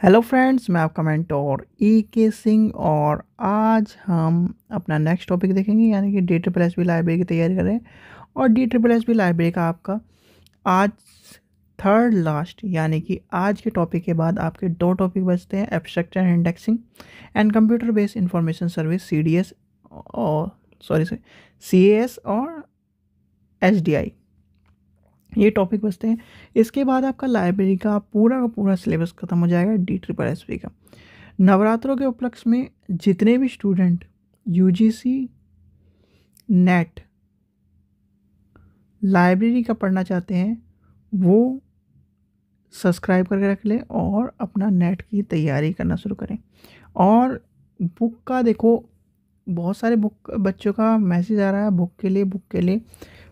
Hello friends, मैं आपका mentor के सिंह और आज हम अपना नेक्स्ट टॉपिक देखेंगे यानी कि DSSB लाइब्रेरी की तैयारी कर रहे हैं। और DSSB लाइब्रेरी का आपका आज थर्ड लास्ट यानी कि आज के टॉपिक के बाद आपके दो टॉपिक बचते हैं, abstract and indexing and computer based information service CDS और CAS और SDI, ये टॉपिक बचते हैं। इसके बाद आपका लाइब्रेरी का पूरा सिलेबस खत्म हो जाएगा DSSB का। नवरात्रों के उपलक्ष्य में जितने भी स्टूडेंट UGC नेट लाइब्रेरी का पढ़ना चाहते हैं वो सब्सक्राइब करके रख लें और अपना नेट की तैयारी करना शुरू करें। और बुक का देखो, बहुत सारे बुक बच्चों का मैसेज आ रहा है बुक के लिए।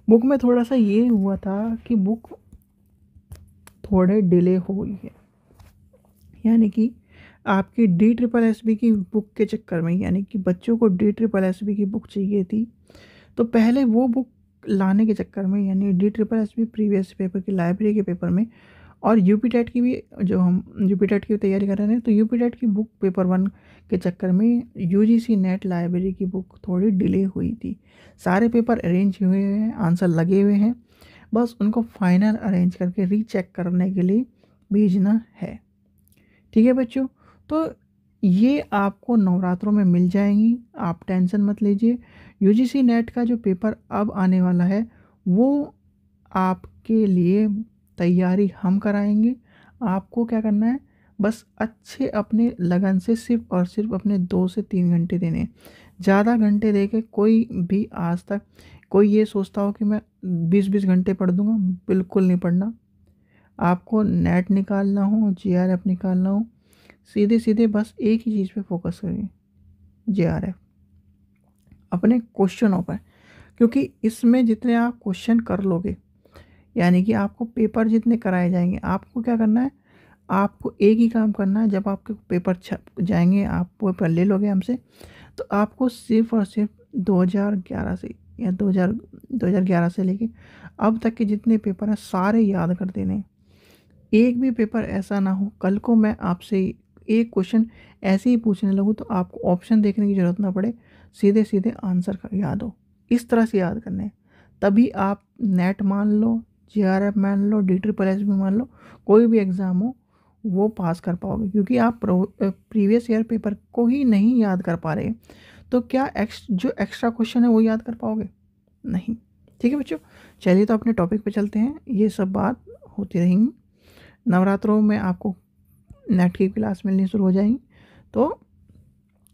बुक में थोड़ा सा ये हुआ था कि बुक थोड़े डिले हो गई है, यानी कि आपकी DSSB की बुक के चक्कर में, यानी कि बच्चों को DSSB की बुक चाहिए थी तो पहले वो बुक लाने के चक्कर में, यानी DSSB प्रीवियस पेपर की लाइब्रेरी के पेपर में और यूपी की भी, जो हम यूपी की तैयारी कर रहे हैं तो यूपी की बुक पेपर 1 के चक्कर में UGC नेट लाइब्रेरी की बुक थोड़ी डिले हुई थी। सारे पेपर अरेंज हुए हैं, आंसर लगे हुए हैं, बस उनको फाइनल अरेंज करके रीचेक करने के लिए भेजना है। ठीक है बच्चों, तो ये आपको नवरात्रों में मिल जाएंगी, आप टेंशन मत लीजिए। UGC नेट का जो पेपर अब आने वाला है वो आपके लिए तैयारी हम कराएंगे। आपको क्या करना है, बस अच्छे अपने लगन से सिर्फ और सिर्फ अपने 2 से 3 घंटे देने। ज़्यादा घंटे दे के कोई भी आज तक कोई ये सोचता हो कि मैं 20-20 घंटे पढ़ दूंगा, बिल्कुल नहीं पढ़ना। आपको नेट निकालना हो, JRF निकालना हो, सीधे सीधे बस एक ही चीज़ पे फोकस करिए, JRF, अपने क्वेश्चनों पर। क्योंकि इसमें जितने आप क्वेश्चन कर लोगे, यानी कि आपको पेपर जितने कराए जाएंगे, आपको क्या करना है, आपको एक ही काम करना है। जब आपके पेपर छप जाएंगे, आप पेपर ले लोगे हमसे, तो आपको सिर्फ और सिर्फ 2011 से या 2011 से लेके अब तक के जितने पेपर हैं सारे याद कर देने हैं। एक भी पेपर ऐसा ना हो कल को मैं आपसे एक क्वेश्चन ऐसे ही पूछने लगूँ तो आपको ऑप्शन देखने की ज़रूरत ना पड़े, सीधे सीधे आंसर का याद हो। इस तरह से याद करने हैं, तभी आप नेट मान लो, JRF मान लो, DSSB मान लो, कोई भी एग्ज़ाम हो वो पास कर पाओगे। क्योंकि आप प्रीवियस ईयर पेपर को ही नहीं याद कर पा रहे तो क्या जो एक्स्ट्रा क्वेश्चन है वो याद कर पाओगे? नहीं। ठीक है बच्चों, चलिए तो अपने टॉपिक पे चलते हैं। ये सब बात होती रहेंगी। नवरात्रों में आपको नेट की क्लास मिलनी शुरू हो जाएंगी तो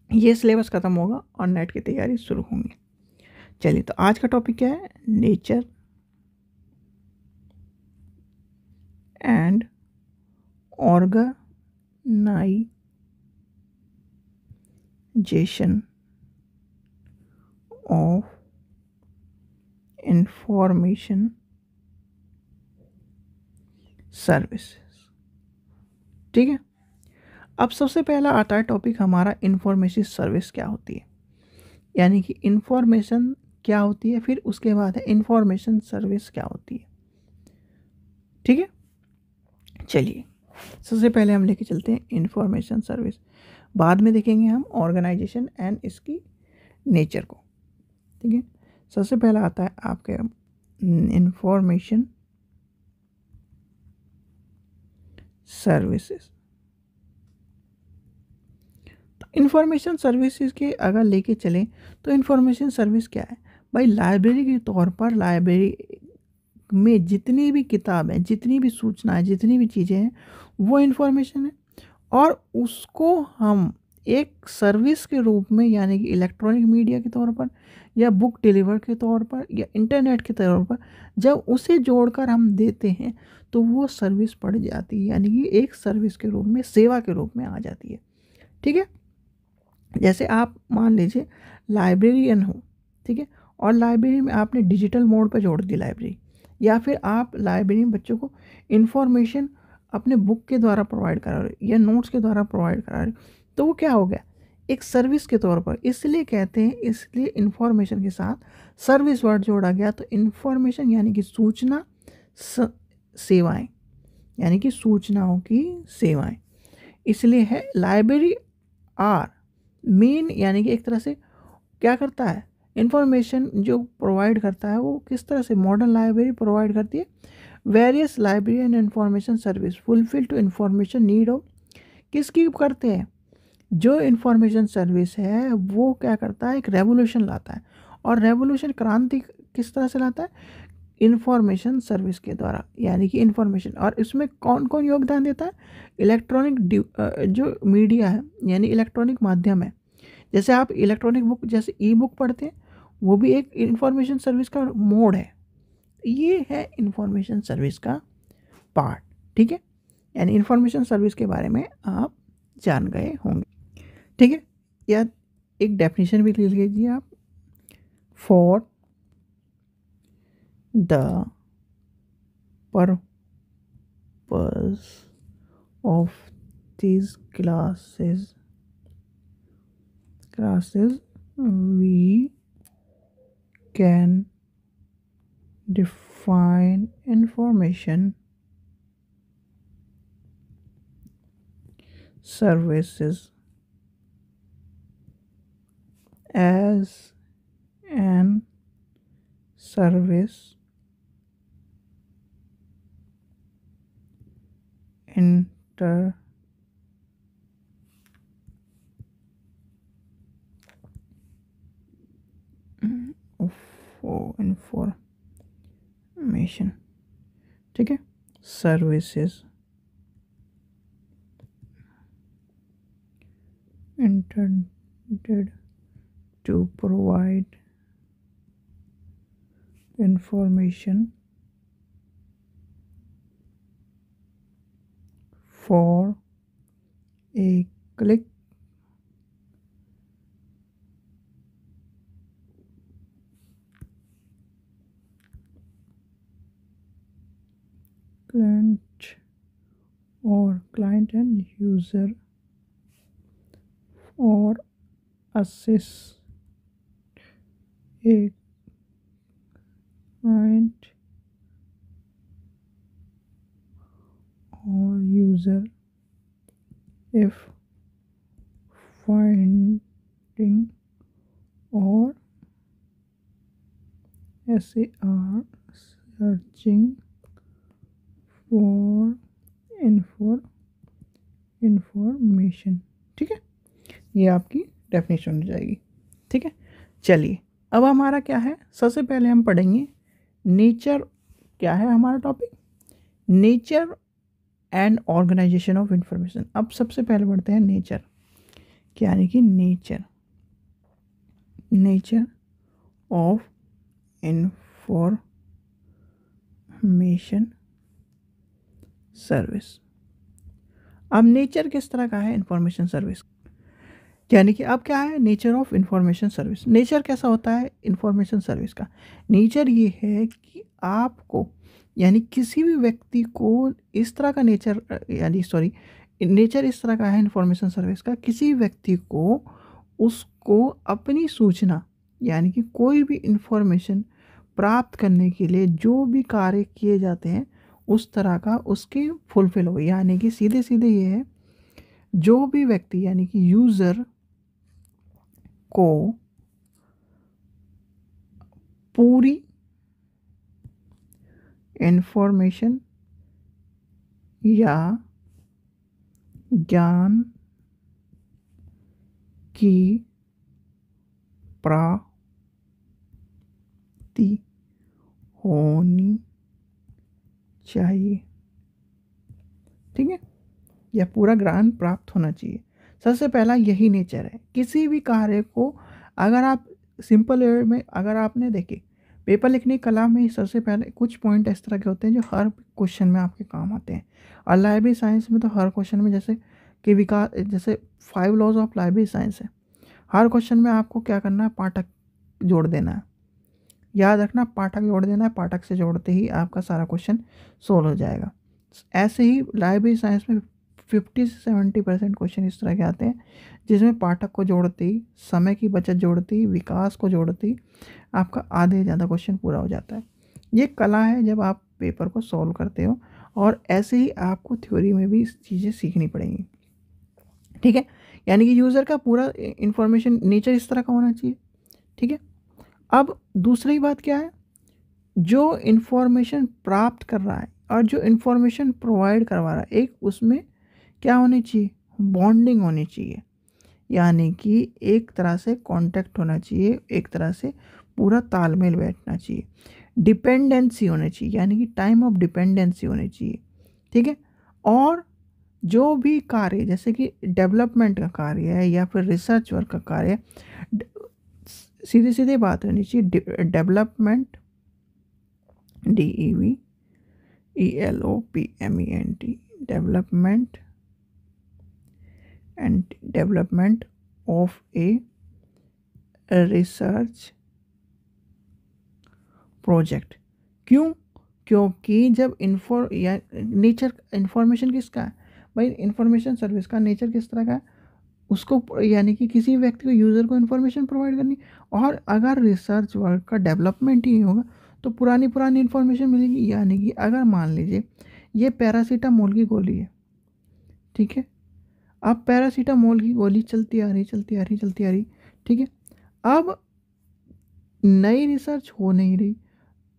ये सिलेबस ख़त्म होगा और नेट की तैयारी शुरू होंगी। चलिए तो आज का टॉपिक क्या है, nature and organization of information services. ठीक है, अब सबसे पहला आता है टॉपिक हमारा, इंफॉर्मेशन सर्विस क्या होती है, यानी कि इंफॉर्मेशन क्या होती है, फिर उसके बाद है इंफॉर्मेशन सर्विस क्या होती है। ठीक है, चलिए सबसे पहले हम लेके चलते हैं इंफॉर्मेशन सर्विस, बाद में देखेंगे हम ऑर्गेनाइजेशन एंड इसकी नेचर को। ठीक है, सबसे पहला आता है आपके इंफॉर्मेशन सर्विसेज। तो इंफॉर्मेशन सर्विसेज के अगर लेके चलें तो इंफॉर्मेशन सर्विस क्या है भाई, लाइब्रेरी के तौर पर लाइब्रेरी में जितनी भी किताबें, जितनी भी सूचनाएं, जितनी भी चीज़ें हैं वो इंफॉर्मेशन है, और उसको हम एक सर्विस के रूप में, यानी कि इलेक्ट्रॉनिक मीडिया के तौर पर या बुक डिलीवर के तौर पर या इंटरनेट के तौर पर जब उसे जोड़कर हम देते हैं तो वो सर्विस पड़ जाती है, यानी कि एक सर्विस के रूप में, सेवा के रूप में आ जाती है। ठीक है, जैसे आप मान लीजिए लाइब्रेरियन हो, ठीक है, और लाइब्रेरी में आपने डिजिटल मोड पर जोड़ दी लाइब्रेरी, या फिर आप लाइब्रेरी में बच्चों को इन्फॉर्मेशन अपने बुक के द्वारा प्रोवाइड करा रहे हो या नोट्स के द्वारा प्रोवाइड करा रहे हो, तो वो क्या हो गया, एक सर्विस के तौर पर। इसलिए कहते हैं, इसलिए इन्फॉर्मेशन के साथ सर्विस वर्ड जोड़ा गया। तो इन्फॉर्मेशन यानी कि सूचना, सेवाएं, यानी कि सूचनाओं की सेवाएं। इसलिए है लाइब्रेरी आर मेन, यानी कि एक तरह से क्या करता है, इंफॉर्मेशन जो प्रोवाइड करता है वो किस तरह से मॉडर्न लाइब्रेरी प्रोवाइड करती है। Various library and information service fulfil to information need of, किसकी करते हैं, जो इंफॉर्मेशन सर्विस है वो क्या करता है, एक रेवोल्यूशन लाता है। और रेवोल्यूशन क्रांति किस तरह से लाता है, इंफॉर्मेशन सर्विस के द्वारा, यानी कि इंफॉर्मेशन। और इसमें कौन कौन योगदान देता है, इलेक्ट्रॉनिक जो मीडिया है यानी इलेक्ट्रॉनिक माध्यम है, जैसे आप इलेक्ट्रॉनिक बुक जैसे ई बुक पढ़ते हैं, वो भी एक इंफॉर्मेशन सर्विस का मोड है। ये है इंफॉर्मेशन सर्विस का पार्ट, ठीक है। यानी इंफॉर्मेशन सर्विस के बारे में आप जान गए होंगे, ठीक है। या एक डेफिनेशन भी लिख लीजिए आप, for the purpose of these classes we can define information services as an service information, ठीक है, services intended to provide information for a client and user, or assist a client or user if finding or SAR searching for information, ठीक है। ये आपकी definition हो जाएगी, ठीक है। चलिए अब हमारा क्या है, सबसे पहले हम पढ़ेंगे नेचर, क्या है हमारा topic, nature and organization of information. अब सबसे पहले पढ़ते हैं नेचर, यानी कि नेचर ऑफ इंफॉर्मेशन सर्विस। अब नेचर किस तरह का है इंफॉर्मेशन सर्विस, यानी कि अब क्या है nature of information service. Nature कैसा होता है इंफॉर्मेशन सर्विस का, नेचर ये है कि आपको यानी किसी भी व्यक्ति को इस तरह का नेचर नेचर इस तरह का है इंफॉर्मेशन सर्विस का, किसी व्यक्ति को उसको अपनी सूचना यानी कि कोई भी इंफॉर्मेशन प्राप्त करने के लिए जो भी कार्य किए जाते हैं उस तरह का उसके फुलफिल हो। यानी कि सीधे सीधे ये है, जो भी व्यक्ति यानी कि यूज़र को पूरी इंफॉर्मेशन या ज्ञान की प्राप्ति होनी चाहिए, ठीक है, या पूरा ज्ञान प्राप्त होना चाहिए। सबसे पहला यही नेचर है। किसी भी कार्य को अगर आप सिंपल वे में अगर आपने देखे पेपर लिखने की कला में, सबसे पहले कुछ पॉइंट इस तरह के होते हैं जो हर क्वेश्चन में आपके काम आते हैं। और लाइब्रेरी साइंस में तो हर क्वेश्चन में जैसे कि विकास, जैसे 5 लॉज ऑफ लाइब्रेरी साइंस है, हर क्वेश्चन में आपको क्या करना है, पाठक जोड़ देना है, याद रखना पाठक जोड़ देना है, पाठक से जोड़ते ही आपका सारा क्वेश्चन सोल्व हो जाएगा। ऐसे ही लाइब्रेरी साइंस में 50 से 70% क्वेश्चन इस तरह के आते हैं जिसमें पाठक को जोड़ते ही, समय की बचत जोड़ते ही, विकास को जोड़ते ही आपका आधे से ज़्यादा क्वेश्चन पूरा हो जाता है। ये कला है जब आप पेपर को सॉल्व करते हो, और ऐसे ही आपको थ्योरी में भी चीज़ें सीखनी पड़ेंगी। ठीक है, यानी कि यूज़र का पूरा इंफॉर्मेशन नेचर इस तरह का होना चाहिए। ठीक है, अब दूसरी बात क्या है, जो इंफॉर्मेशन प्राप्त कर रहा है और जो इंफॉर्मेशन प्रोवाइड करवा रहा है, एक उसमें क्या होनी चाहिए, बॉन्डिंग होनी चाहिए, यानी कि एक तरह से कांटेक्ट होना चाहिए, एक तरह से पूरा तालमेल बैठना चाहिए, डिपेंडेंसी होनी चाहिए, यानी कि टाइम ऑफ डिपेंडेंसी होनी चाहिए। ठीक है, और जो भी कार्य जैसे कि डेवलपमेंट का कार्य है या फिर रिसर्च वर्क का कार्य है, सीधी सीधी बात होनी चाहिए, development, DEVELOPMENT, development and development of a research project. क्यों? क्योंकि जब या नेचर इंफॉर्मेशन किसका है भाई, इंफॉर्मेशन सर्विस का नेचर किस तरह का है, उसको यानी कि किसी व्यक्ति को, यूज़र को इन्फॉर्मेशन प्रोवाइड करनी। और अगर रिसर्च वर्क का डेवलपमेंट ही नहीं होगा तो पुरानी पुरानी इन्फॉर्मेशन मिलेगी। यानी कि अगर मान लीजिए ये पैरासीटामोल की गोली है, ठीक है, अब पैरासीटामोल की गोली चलती आ रही चलती आ रही चलती आ रही, ठीक है, अब नई रिसर्च हो नहीं रही,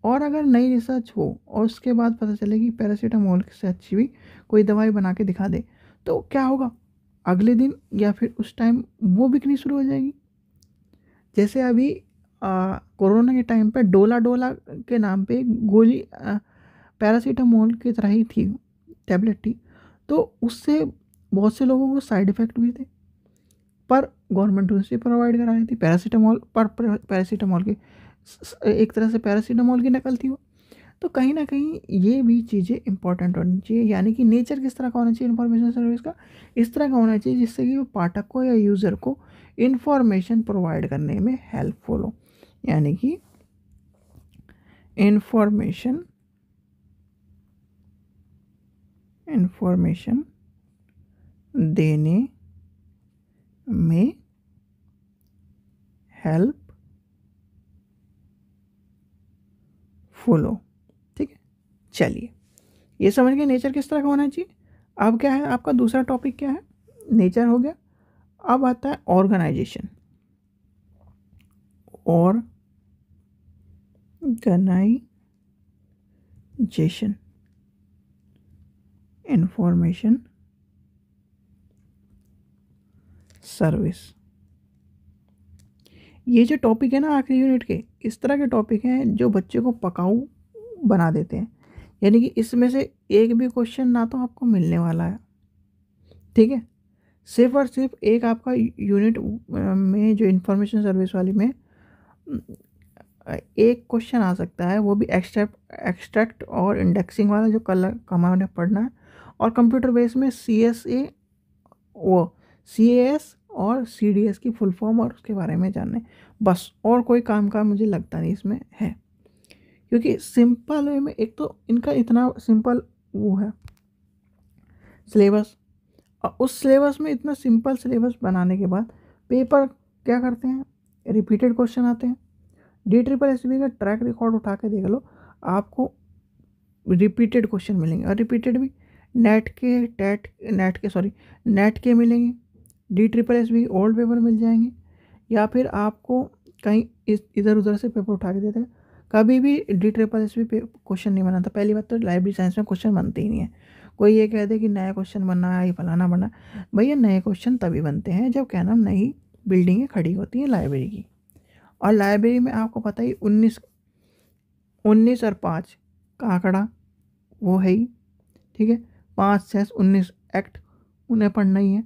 और अगर नई रिसर्च हो और उसके बाद पता चले कि पैरासीटामोल से अच्छी भी कोई दवाई बना के दिखा दे, तो क्या होगा, अगले दिन या फिर उस टाइम वो बिकनी शुरू हो जाएगी। जैसे अभी कोरोना के टाइम पे डोला डोला के नाम पे गोली पैरासीटामोल की तरह ही थी, टैबलेट थी, तो उससे बहुत से लोगों को साइड इफ़ेक्ट भी थे, पर गवर्नमेंट उसे प्रोवाइड करा रही थी। पैरासीटामोल पर पैरासीटामोल की एक तरह से पैरासीटामोल की नकल थी वो। तो कहीं ना कहीं ये भी चीज़ें इंपॉर्टेंट होनी चाहिए, यानी कि नेचर किस तरह का होना चाहिए इन्फॉर्मेशन सर्विस का, इस तरह का होना चाहिए जिससे कि वो पाठक को या यूज़र को इन्फॉर्मेशन प्रोवाइड करने में हेल्पफुल हो, यानी कि इंफॉर्मेशन देने में हेल्पफुल हो। ठीक है, चलिए ये समझ गए नेचर किस तरह का होना चाहिए। अब क्या है आपका दूसरा टॉपिक, क्या है, नेचर हो गया। अब आता है ऑर्गेनाइजेशन। Organisation information service. ये जो टॉपिक है ना आखिरी यूनिट के, इस तरह के टॉपिक हैं जो बच्चे को पकाऊ बना देते हैं, यानी कि इसमें से एक भी क्वेश्चन ना तो आपको मिलने वाला है। ठीक है, सिर्फ और सिर्फ एक आपका यूनिट में जो इंफॉर्मेशन सर्विस वाली में एक क्वेश्चन आ सकता है, वो भी एक्सट्रैक्ट और इंडेक्सिंग वाला जो कल हमें पढ़ना है, और कंप्यूटर बेस में CAS और CDS की फुल फॉर्म और उसके बारे में जानना है बस। और कोई काम का मुझे लगता नहीं इसमें है, क्योंकि सिंपल वे में एक तो इनका इतना सिंपल वो है सिलेबस, और उस सिलेबस में इतना सिंपल सिलेबस बनाने के बाद पेपर क्या करते हैं, रिपीटेड क्वेश्चन आते हैं। DSSB का ट्रैक रिकॉर्ड उठा के देख लो, आपको रिपीटेड क्वेश्चन मिलेंगे, और रिपीटेड भी नेट के मिलेंगे, DSSB ओल्ड पेपर मिल जाएंगे, या फिर आपको कहीं इधर उधर से पेपर उठा के देते हैं। कभी भी DSSB पे क्वेश्चन नहीं बनाता। पहली बात तो लाइब्रेरी साइंस में क्वेश्चन बनते ही नहीं है। कोई ये कह दे कि नया क्वेश्चन बनना है, ये फलाना बनना, भैया नए क्वेश्चन तभी बनते हैं जब क्या नाम नई बिल्डिंगें खड़ी होती हैं लाइब्रेरी की। और लाइब्रेरी में आपको पता ही 19 और 5 का आंकड़ा वो है ही, ठीक है, 5 6 19 एक्ट उन्हें पढ़ना ही है।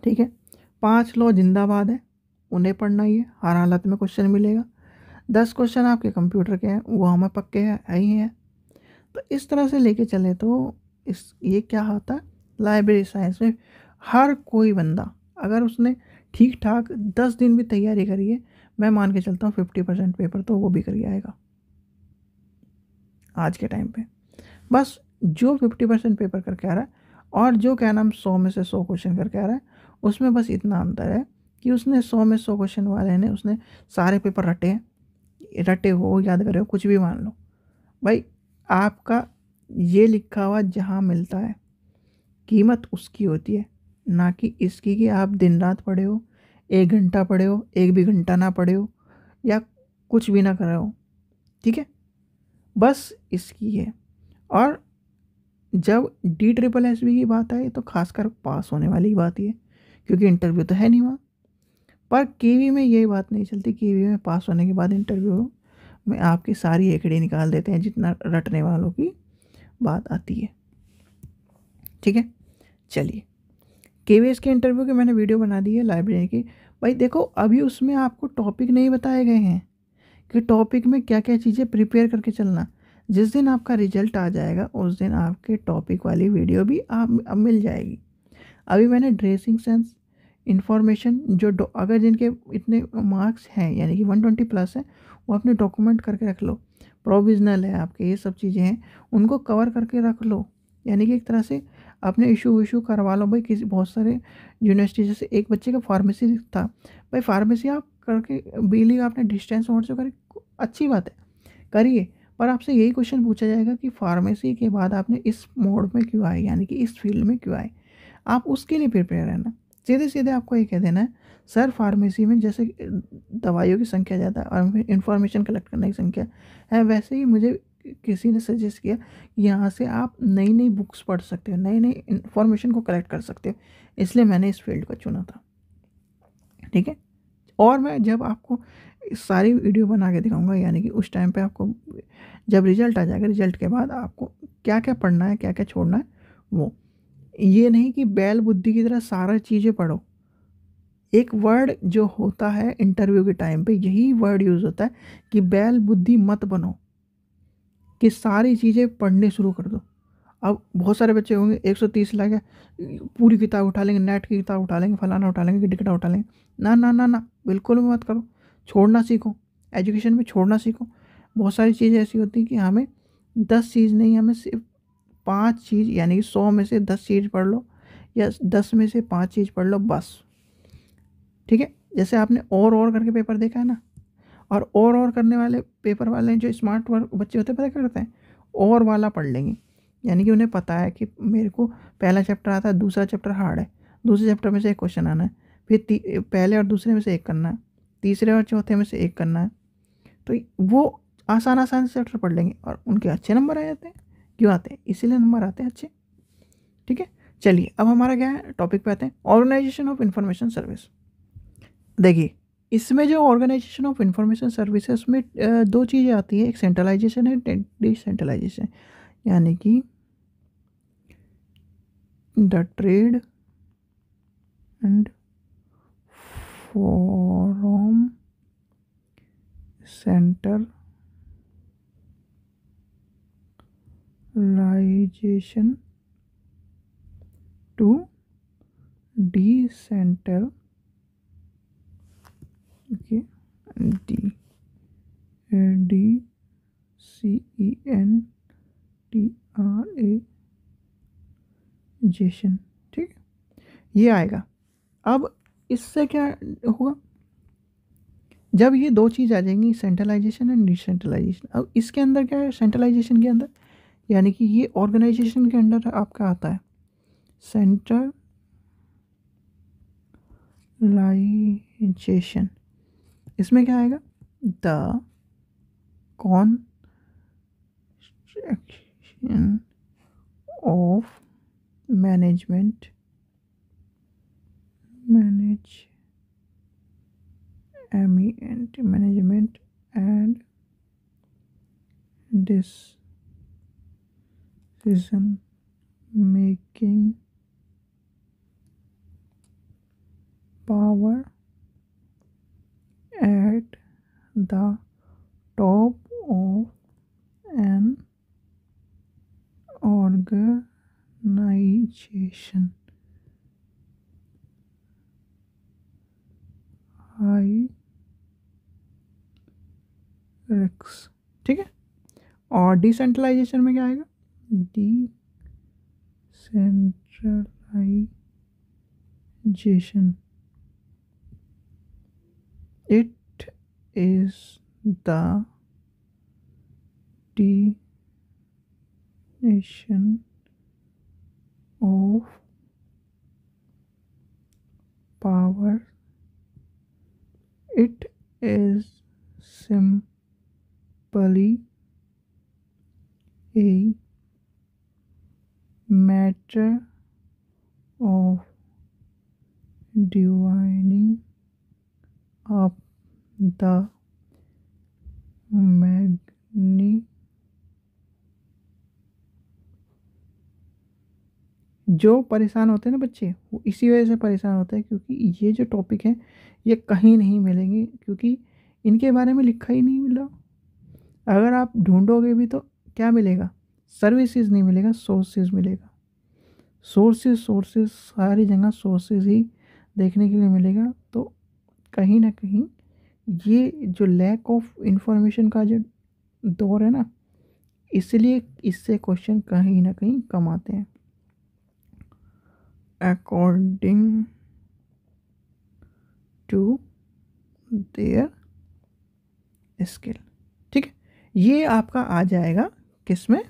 ठीक है, 5 लॉ जिंदाबाद है, उन्हें पढ़ना ही है, हर हालत में क्वेश्चन मिलेगा। 10 क्वेश्चन आपके कंप्यूटर के हैं, वो हमें पक्के है ही हैं। तो इस तरह से लेके चले तो ये क्या होता है, लाइब्रेरी साइंस में हर कोई बंदा अगर उसने ठीक ठाक 10 दिन भी तैयारी करी है, मैं मान के चलता हूँ 50% पेपर तो वो भी कर आएगा आज के टाइम पे। बस जो 50% पेपर करके आ रहा है और जो क्या नाम 100 में से 100 क्वेश्चन करके आ रहा है, उसमें बस इतना अंतर है कि उसने 100 में 100 क्वेश्चन वाले ने उसने सारे पेपर रटे हो, याद करे हो, कुछ भी मान लो भाई, आपका ये लिखा हुआ जहाँ मिलता है कीमत उसकी होती है, ना कि इसकी कि आप दिन रात पढ़े हो, 1 घंटा पढ़े हो, 1 भी घंटा ना पढ़े हो, या कुछ भी ना कर रहे हो। ठीक है, बस इसकी है। और जब DSSS की बात आए तो खासकर पास होने वाली बात ही है, क्योंकि इंटरव्यू तो है नहीं वहाँ। पर केवी में ये बात नहीं चलती। केवी में पास होने के बाद इंटरव्यू में आपकी सारी एकड़ी निकाल देते हैं, जितना रटने वालों की बात आती है। ठीक है, चलिए, केवीएस के इंटरव्यू की मैंने वीडियो बना दी है लाइब्रेरी की। भाई देखो, अभी उसमें आपको टॉपिक नहीं बताए गए हैं कि टॉपिक में क्या क्या चीज़ें प्रिपेयर करके चलना। जिस दिन आपका रिजल्ट आ जाएगा उस दिन आपके टॉपिक वाली वीडियो भी आप अब मिल जाएगी। अभी मैंने ड्रेसिंग सेंस, इंफॉर्मेशन, जो अगर जिनके इतने मार्क्स हैं यानी कि 120 प्लस है, वो अपने डॉक्यूमेंट करके रख लो। प्रोविजनल है आपके, ये सब चीज़ें हैं, उनको कवर करके रख लो। यानी कि एक तरह से अपने इशू करवा लो। भाई किसी बहुत सारे यूनिवर्सिटी, जैसे एक बच्चे का फार्मेसी था, भाई फार्मेसी आप करके बिली आपने डिस्टेंस मोड से करी, अच्छी बात है, करिए। पर आपसे यही क्वेश्चन पूछा जाएगा कि फार्मेसी के बाद आपने इस मोड में क्यों आए, यानी कि इस फील्ड में क्यों आए। आप उसके लिए प्रिपेयर रहना। सीधे सीधे आपको ये कह देना है, सर फार्मेसी में जैसे दवाइयों की संख्या ज़्यादा और इंफॉर्मेशन कलेक्ट करने की संख्या है, वैसे ही मुझे किसी ने सजेस्ट किया कि यहाँ से आप नई नई बुक्स पढ़ सकते हो, नई नई इंफॉर्मेशन को कलेक्ट कर सकते हो, इसलिए मैंने इस फील्ड को चुना था। ठीक है, और मैं जब आपको सारी वीडियो बना के दिखाऊंगा, यानी कि उस टाइम पे आपको जब रिजल्ट आ जाएगा, रिजल्ट के बाद आपको क्या क्या पढ़ना है, क्या क्या छोड़ना है, वो ये नहीं कि बैल बुद्धि की तरह सारा चीज़ें पढ़ो। एक वर्ड जो होता है इंटरव्यू के टाइम पे, यही वर्ड यूज़ होता है कि बैल बुद्धि मत बनो, कि सारी चीज़ें पढ़ने शुरू कर दो। अब बहुत सारे बच्चे होंगे 130 लाख पूरी किताब उठा लेंगे, नेट की किताब उठा लेंगे, फलाना उठा लेंगे, टिकटा उठा लेंगे। ना ना ना ना, बिल्कुल भी मत करो। छोड़ना सीखो, एजुकेशन में छोड़ना सीखो। बहुत सारी चीज़ें ऐसी होती हैं कि हमें 10 चीज़ नहीं, हमें सिर्फ 5 चीज़, यानी कि 100 में से 10 चीज़ पढ़ लो, या 10 में से 5 चीज़ पढ़ लो बस। ठीक है, जैसे आपने और करके पेपर देखा है ना, और करने वाले पेपर वाले जो स्मार्ट वर्क बच्चे होते हैं, पता क्या करते हैं, और वाला पढ़ लेंगे। यानी कि उन्हें पता है कि मेरे को पहला चैप्टर आता है, दूसरा चैप्टर हार्ड है, दूसरे चैप्टर में से एक क्वेश्चन आना है, फिर पहले और दूसरे में से एक करना है, तीसरे और चौथे में से एक करना है। तो वो आसान आसान से चैप्टर पढ़ लेंगे और उनके अच्छे नंबर आ जाते हैं। क्यों आते हैं? इसीलिए नंबर आते हैं अच्छे। ठीक है, चलिए अब हमारा क्या है, टॉपिक पे आते हैं, ऑर्गेनाइजेशन ऑफ इंफॉर्मेशन सर्विस। देखिए, इसमें जो ऑर्गेनाइजेशन ऑफ इंफॉर्मेशन सर्विस है, उसमें दो चीज़ें आती है, एक सेंट्रलाइजेशन है, डिसेंट्रलाइजेशन। यानी कि the trade and forum centralization to decentral, okay, DCENTRAJESON। ठीक, ये आएगा। अब इससे क्या होगा, जब ये दो चीज़ आ जाएंगी, सेंट्रलाइजेशन एंड डिसेंट्रलाइजेशन। अब इसके अंदर क्या है, सेंट्रलाइजेशन के अंदर, यानी कि ये ऑर्गेनाइजेशन के अंडर आपका आता है सेंट्रलाइजेशन। इसमें क्या आएगा, the construction of management and decision making power at the top of an organization. हायरैर्क्स। ठीक है, और डिसेंट्रलाइजेशन में क्या आएगा, decentralisation, it is the definition of power. It is simply a matter of dividing up the magnitude. जो परेशान होते हैं ना बच्चे, वो इसी वजह से परेशान होते हैं क्योंकि ये जो टॉपिक है ये कहीं नहीं मिलेंगे, क्योंकि इनके बारे में लिखा ही नहीं मिला। अगर आप ढूंढोगे भी तो क्या मिलेगा? सर्विसेज नहीं मिलेगा, सोर्सेज मिलेगा। सोर्सेज सारी जगह सोर्सेज ही देखने के लिए मिलेगा। तो कहीं ना कहीं ये जो लैक ऑफ इंफॉर्मेशन का जो दौर है ना, इसलिए इससे क्वेश्चन कहीं ना कहीं कम आते हैं अकॉर्डिंग टू देयर स्किल। ठीक है, ये आपका आ जाएगा किस में?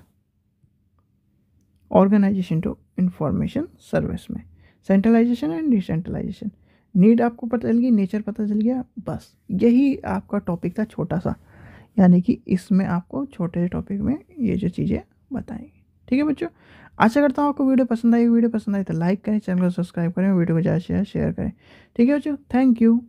ऑर्गेनाइजेशन टू इंफॉर्मेशन सर्विस में। Centralization and decentralization. नीड आपको पता चल गई, नेचर पता चल गया, बस यही आपका टॉपिक था छोटा सा। यानी कि इसमें आपको छोटे से टॉपिक में ये जो चीज़ें बताएंगे। ठीक है बच्चों, आशा करता हूँ आपको वीडियो पसंद आई। वीडियो पसंद आई तो लाइक करें, चैनल को सब्सक्राइब करें, वीडियो को ज़्यादा से ज़्यादा शेयर करें। ठीक है बच्चों, थैंक यू।